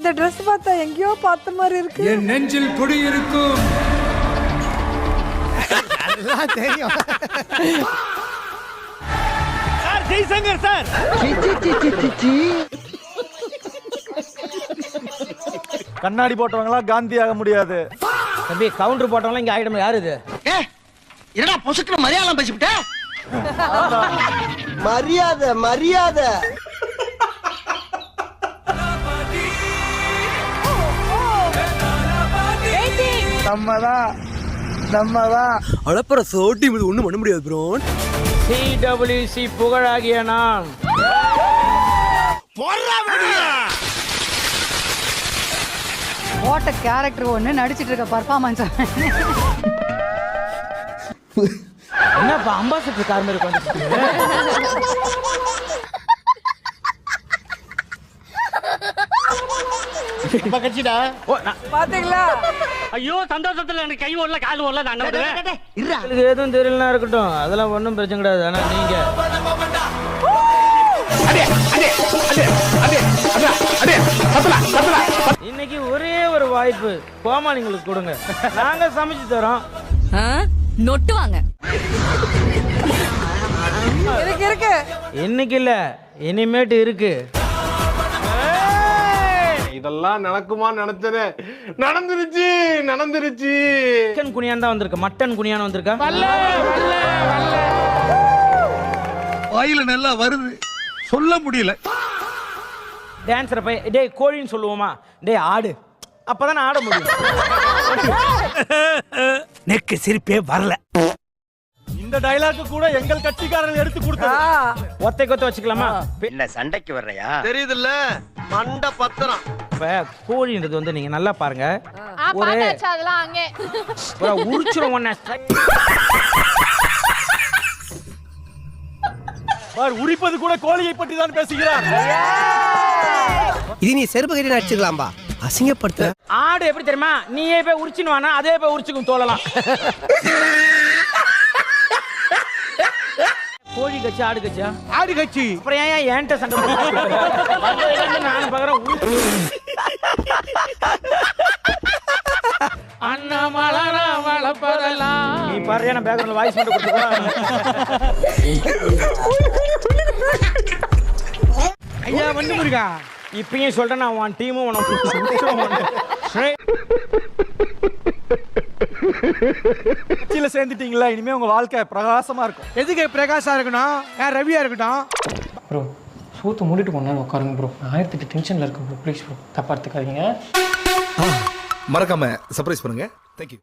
இந்த Dress பார்த்தா எங்கேயோ பார்த்த மாதிரி இருக்கு. என் நெஞ்சில் குடி இருக்கும். எல்லாம் தெரியும். Sir Jaishankar sir. கண்ணாடி போட்டவங்களா காந்தி ஆக முடியாது. தம்பி கவுண்டர் போட்டவங்களா இங்க ஆயிடும். யாரு இது? என்னடா பொசுக்கு மரியாதை பேசிவிட்ட? மரியாதை மரியாதை. நம்மதான் அழப்பற சோட்டி இது ஒண்ணும் பண்ண முடியாது ப்ரோ. CWC புகழாகிய நான் ஓட்ட கேரக்டர் ஒன்று நடிச்சிட்டு இருக்க பர்ஃபார்மன்ஸ். என்னப்பா அம்பாசிடர் கார் மாதிரி கட்சிடா. பாத்தீங்களா? ஐயோ சந்தோஷத்துல எனக்கு கை ஓடல கால் ஓடல நான் என்ன பண்ணுவேன்? உங்களுக்கு எதுவும் தெரியலனா இருக்கட்டும், அதெல்லாம் ஒன்றும் பிரச்சனை கிடையாது. ஆனா நீங்க இன்னைக்கு ஒரே ஒரு வாய்ப்பு கோமாளிங்களுக்கு கொடுங்க, நாங்க சமைச்சு தரோம். நொட்டுவாங்க. இருக்கு இன்னைக்கு இல்ல இனிமேட்டு இருக்கு. இதெல்லாம் நடக்குமா நினைச்சது நடந்துருச்சு. சிக்கன் குனியான் தான் வந்திருக்க, மட்டன் குனியான் வந்திருக்கா? வாயில நல்லா வருது, சொல்ல முடியல. டான்ஸரை போய் டேய் கோழின்னு சொல்லுவோமா? டேய் ஆடு, அப்பதான் ஆட முடியும். நெக்கு சிரிப்பே வரல. இந்த டயலாக் கூட எங்கள் கட்சிக்காரர்கள் எடுத்து கொடுத்தாங்க. ஒத்தை கொத்த வச்சுக்கலாமா? என்ன சண்டைக்கு வர்றையா? தெரியுதுல்ல மண்ட பத்திரம். இப்ப கோழின்றது வந்து நீங்க நல்லா பாருங்க, ஒரு அதெல்லாம் அங்கே உரிச்சிரும் ஒன்ன. உரிப்பது கூட கோழியை பற்றி தான் பேசுகிறார். இது நீ செருப்பு கட்டி நடிச்சுக்கலாம்பா, அசிங்கப்படுத்த. ஆடு எப்படி தெரியுமா? நீயே போய் உரிச்சின்னு வானா அதே போய் உரிச்சுக்கும் தோலலாம். கோழி கட்சி ஆடு கட்சியா? ஆடு கட்சி. அப்புறம் ஏன் என்கிட்ட சண்டை போட்டு நானும் பாக்குறேன். அண்ணாமலரா வளப்பதெல்லாம் நீ பாரு, நான் பேக்ரவுண்ட்ல வாய்ஸ் மட்டும் கொடுத்துக்கலாம். ஐயா வந்து முருகா, இப்பயும் சொல்றேன், நான் உன் டீமும் உனக்கு கட்சியில சேர்ந்துட்டீங்களா, இனிமே உங்க வாழ்க்கை பிரகாசமா இருக்கும். எதுக்கு பிரகாஷா இருக்கணும்? ஏன் ரவியா இருக்கட்டும்? ப்ரோ சூத்து மூடிட்டு கொண்டாந்து உட்காருங்க ப்ரோ. 1008 டென்ஷன்ல இருக்கு ப்ரோ. ப்ளீஸ் ப்ரோ, தப்பா எடுத்துக்காதீங்க. மறக்காம சர்ப்ரைஸ் பண்ணுங்க. தேங்க்யூ.